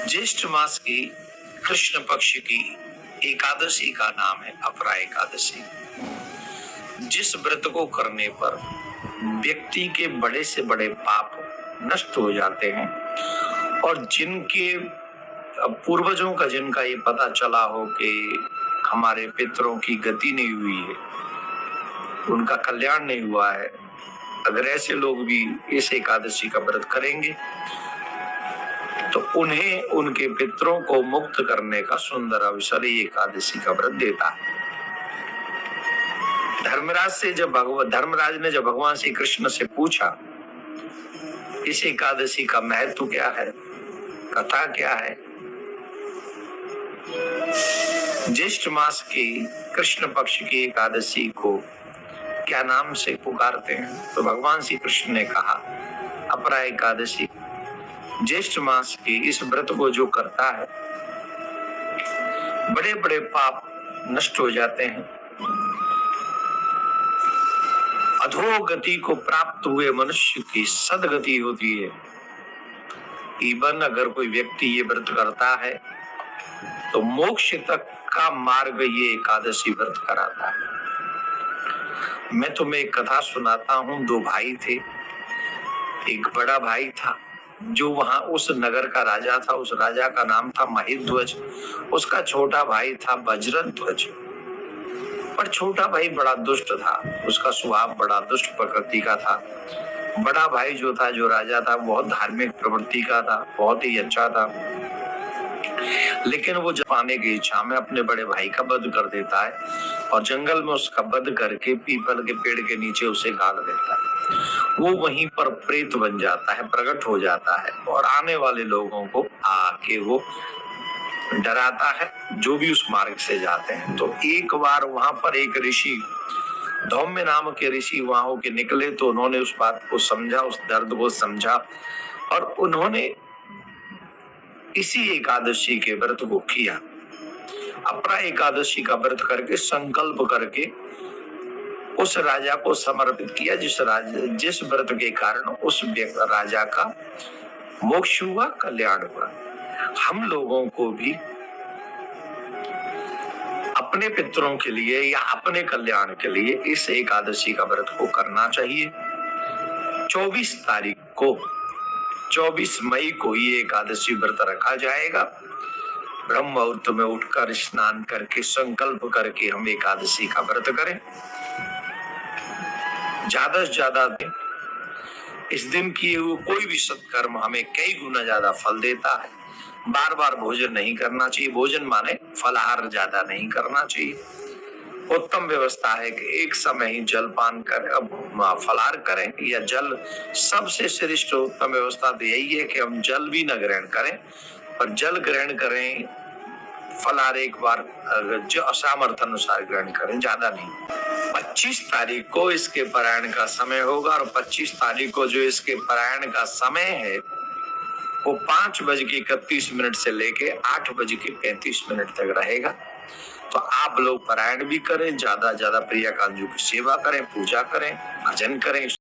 ज्येष्ठ मास की कृष्ण पक्ष की एकादशी का नाम है अपरा एकादशी। जिस व्रत को करने पर व्यक्ति के बड़े से बड़े पाप नष्ट हो जाते हैं और जिनके पूर्वजों का जिनका ये पता चला हो कि हमारे पितरों की गति नहीं हुई है, उनका कल्याण नहीं हुआ है, अगर ऐसे लोग भी इस एकादशी का व्रत करेंगे तो उन्हें उनके पितरों को मुक्त करने का सुंदर अवसर ये एकादशी का व्रत देता है। धर्मराज ने जब भगवान श्री कृष्ण से पूछा इस एकादशी का महत्व क्या है, कथा क्या है, ज्येष्ठ मास की कृष्ण पक्ष की एकादशी को क्या नाम से पुकारते हैं, तो भगवान श्री कृष्ण ने कहा अपरा एकादशी। ज्येष्ठ मास की इस व्रत को जो करता है बड़े बड़े पाप नष्ट हो जाते हैं, अधोगति को प्राप्त हुए मनुष्य की सदगति होती है। इवन अगर कोई व्यक्ति ये व्रत करता है तो मोक्ष तक का मार्ग ये एकादशी व्रत कराता है। मैं तुम्हें एक कथा सुनाता हूँ। दो भाई थे। एक बड़ा भाई था जो वहां उस नगर का राजा था। उस राजा का नाम था महेध्वज। उसका छोटा भाई था वज्रध्वज। पर छोटा भाई बड़ा दुष्ट था, उसका स्वभाव बड़ा दुष्ट प्रकृति का था। बड़ा भाई जो था, जो राजा था, बहुत धार्मिक प्रवृत्ति का था, बहुत ही अच्छा था। लेकिन वो पाने की इच्छा में अपने बड़े भाई का वध कर देता है और जंगल में उसका वध करके पीपल के पेड़ के नीचे उसे गाड़ देता है। वो वहीं पर प्रेत बन जाता है, प्रकट हो जाता है और आने वाले लोगों को आके वो डराता है जो भी उस मार्ग से जाते हैं। तो एक बार वहां पर एक ऋषि, धौम्य नाम के ऋषि वहां होके निकले, तो उन्होंने उस बात को समझा, उस दर्द को समझा और उन्होंने इसी एकादशी के व्रत को किया। अपरा एकादशी का व्रत करके संकल्प करके उस राजा को समर्पित किया जिस व्रत के कारण उस राजा का मोक्ष हुआ, कल्याण हुआ। हम लोगों को भी अपने पितरों के लिए या अपने कल्याण के लिए इस एकादशी का व्रत को करना चाहिए। 24 मई को ये एकादशी व्रत रखा जाएगा। ब्रह्म मुहूर्त में उठकर स्नान करके संकल्प करके हम एकादशी का व्रत करें। ज्यादा से ज्यादा इस दिन किए हुए कोई भी सत्कर्म हमें कई गुना ज्यादा फल देता है। बार बार भोजन नहीं करना चाहिए। भोजन माने फलाहार ज्यादा नहीं करना चाहिए। उत्तम व्यवस्था है कि एक समय ही जलपान करें, फलाहार करें या जल। सबसे श्रेष्ठ उत्तम व्यवस्था तो यही है कि हम जल भी न ग्रहण करें, पर जल ग्रहण करें, फलाहार एक बार जो सामर्थ्य अनुसार ग्रहण करें, ज्यादा नहीं। 25 तारीख को इसके पारायण का समय होगा और 25 तारीख को जो इसके पारायण का समय है वो 5:31 से लेके 8:35 तक रहेगा। तो आप लोग पारायण भी करें, ज्यादा प्रिया कांजू की सेवा करें, पूजा करें, भजन करें।